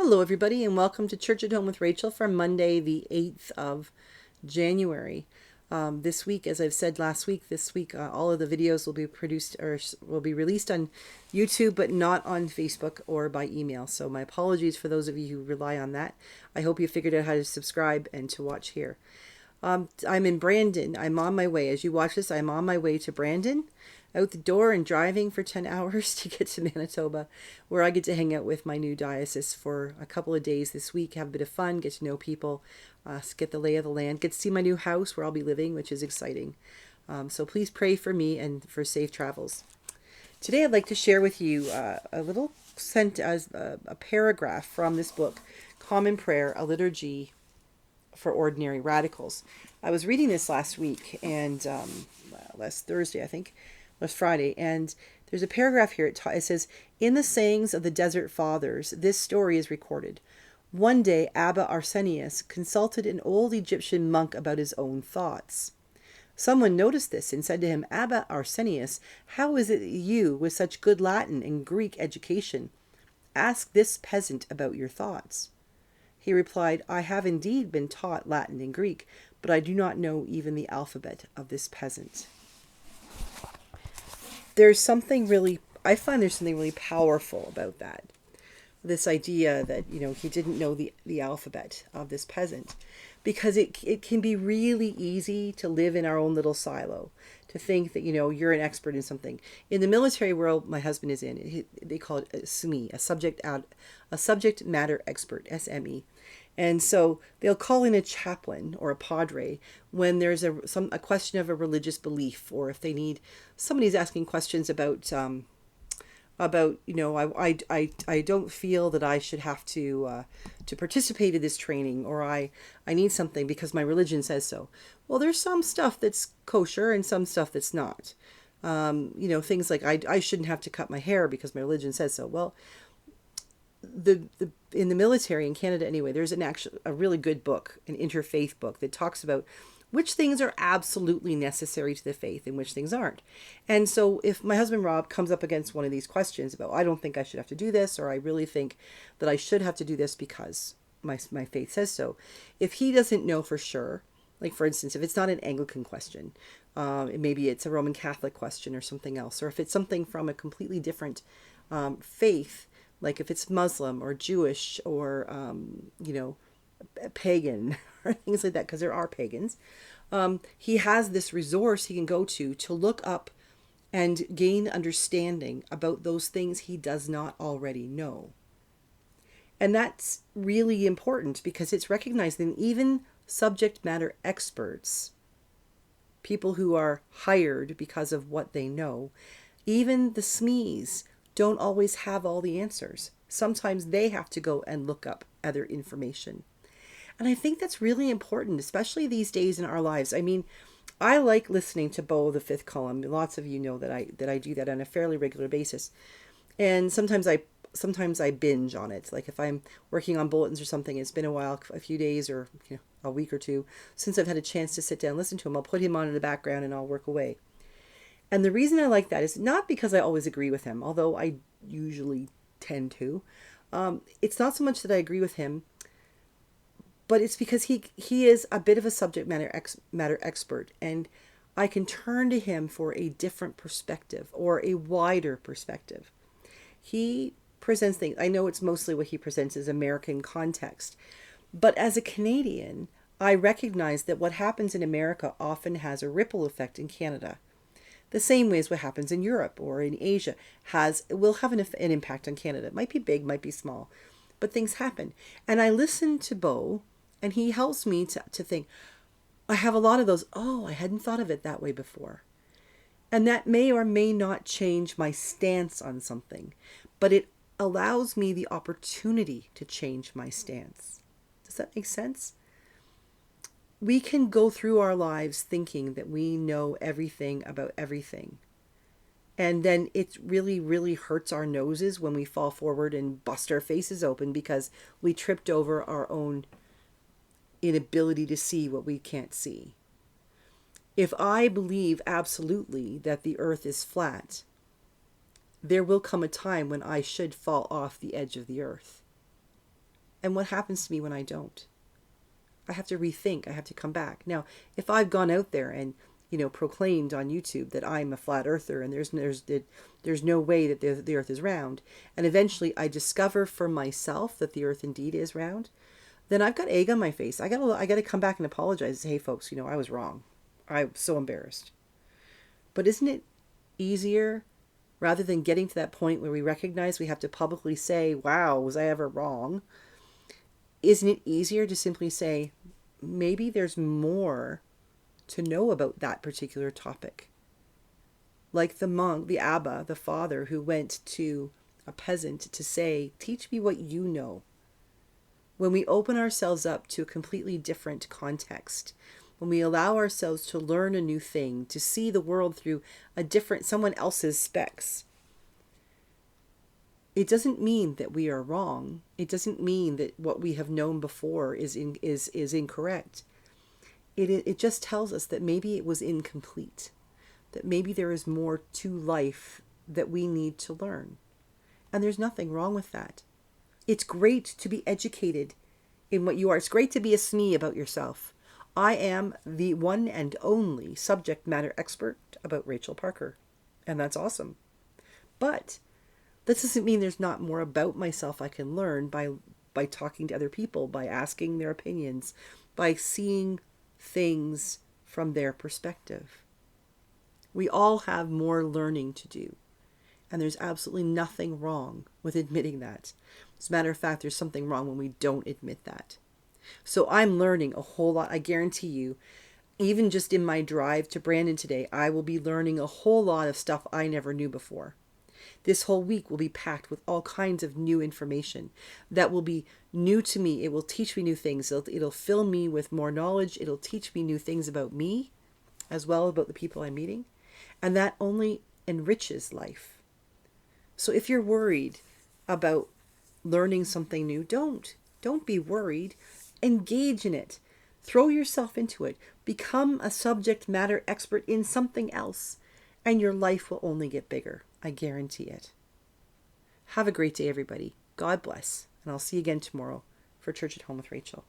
Hello, everybody, and welcome to Church at Home with Rachel for Monday, the 8th of January. This week, as I've said last week, this week, all of the videos will be produced or will be released on YouTube, but not on Facebook or by email. So my apologies for those of you who rely on that. I hope you figured out how to subscribe and to watch here. I'm in Brandon. I'm on my way. As you watch this, I'm on my way to Brandon, out the door and driving for 10 hours to get to Manitoba, where I get to hang out with my new diocese for a couple of days this week, have a bit of fun, get to know people, get the lay of the land, get to see my new house where I'll be living, which is exciting. So please pray for me and for safe travels. Today I'd like to share with you a little a paragraph from this book, Common Prayer, a Liturgy for Ordinary Radicals. I was reading this last week and last Thursday, I think, last Friday, and there's a paragraph here. It says, "In the sayings of the Desert Fathers, this story is recorded. One day, Abba Arsenius consulted an old Egyptian monk about his own thoughts. Someone noticed this and said to him, 'Abba Arsenius, how is it that you, with such good Latin and Greek education, ask this peasant about your thoughts?' He replied, 'I have indeed been taught Latin and Greek, but I do not know even the alphabet of this peasant.'" I find there's something really powerful about that. This idea that, he didn't know the alphabet of this peasant. Because it can be really easy to live in our own little silo, to think that, you're an expert in something. In the military world my husband is in, they call it a SME, a subject matter expert, SME. And so they'll call in a chaplain or a padre when there's a question of a religious belief, or if they need, somebody's asking questions about I don't feel that I should have to participate in this training, or I need something because my religion says so. Well, there's some stuff that's kosher and some stuff that's not. Things like I shouldn't have to cut my hair because my religion says so. Well, in the military in Canada anyway, there's a really good book, an interfaith book that talks about which things are absolutely necessary to the faith and which things aren't. And so if my husband Rob comes up against one of these questions about, I don't think I should have to do this, or I really think that I should have to do this because my faith says so, if he doesn't know for sure, like for instance, if it's not an Anglican question, maybe it's a Roman Catholic question or something else, or if it's something from a completely different faith, like if it's Muslim or Jewish or, pagan or things like that, because there are pagans, he has this resource he can go to look up and gain understanding about those things he does not already know. And that's really important because it's recognized that even subject matter experts, people who are hired because of what they know, even the SMEs don't always have all the answers. Sometimes they have to go and look up other information. And I think that's really important, especially these days in our lives. I mean, I like listening to Bo, the Fifth Column. Lots of you know that I do that on a fairly regular basis. And sometimes I binge on it. Like if I'm working on bulletins or something, it's been a few days or a week or two since I've had a chance to sit down and listen to him. I'll put him on in the background and I'll work away. And the reason I like that is not because I always agree with him, although I usually tend to. It's not so much that I agree with him, but it's because he is a bit of a subject matter expert, and I can turn to him for a different perspective or a wider perspective. He presents things, I know it's mostly what he presents is American context, but as a Canadian, I recognize that what happens in America often has a ripple effect in Canada. The same way as what happens in Europe or in Asia will have an impact on Canada. It might be big, might be small, but things happen. And I listen to Bo, and he helps me to think, I have a lot of those, I hadn't thought of it that way before. And that may or may not change my stance on something, but it allows me the opportunity to change my stance. Does that make sense? We can go through our lives thinking that we know everything about everything. And then it really, really hurts our noses when we fall forward and bust our faces open because we tripped over our own inability to see what we can't see. If I believe absolutely that the earth is flat, there will come a time when I should fall off the edge of the earth. And what happens to me when I don't? I have to rethink. I have to come back. Now, if I've gone out there and, proclaimed on YouTube that I'm a flat earther and there's no way that the earth is round, and eventually I discover for myself that the earth indeed is round, then I've got egg on my face. I got to come back and apologize and say, hey folks, I was wrong. I'm so embarrassed. But isn't it easier, rather than getting to that point where we recognize we have to publicly say, wow, was I ever wrong? Isn't it easier to simply say, maybe there's more to know about that particular topic? Like the monk, the Abba, the father who went to a peasant to say, teach me what you know. When we open ourselves up to a completely different context, when we allow ourselves to learn a new thing, to see the world through someone else's specs, it doesn't mean that we are wrong. It doesn't mean that what we have known before is incorrect. It just tells us that maybe it was incomplete, that maybe there is more to life that we need to learn. And there's nothing wrong with that. It's great to be educated in what you are. It's great to be a SME about yourself. I am the one and only subject matter expert about Rachel Parker, and that's awesome. But that doesn't mean there's not more about myself I can learn by talking to other people, by asking their opinions, by seeing things from their perspective. We all have more learning to do, and there's absolutely nothing wrong with admitting that. As a matter of fact, there's something wrong when we don't admit that. So I'm learning a whole lot. I guarantee you, even just in my drive to Brandon today, I will be learning a whole lot of stuff I never knew before. This whole week will be packed with all kinds of new information that will be new to me. It will teach me new things. It'll fill me with more knowledge. It'll teach me new things about me, as well as about the people I'm meeting. And that only enriches life. So if you're worried about learning something new, don't be worried. Engage in it. Throw yourself into it. Become a subject matter expert in something else, and your life will only get bigger. I guarantee it. Have a great day, everybody. God bless. And I'll see you again tomorrow for Church at Home with Rachel.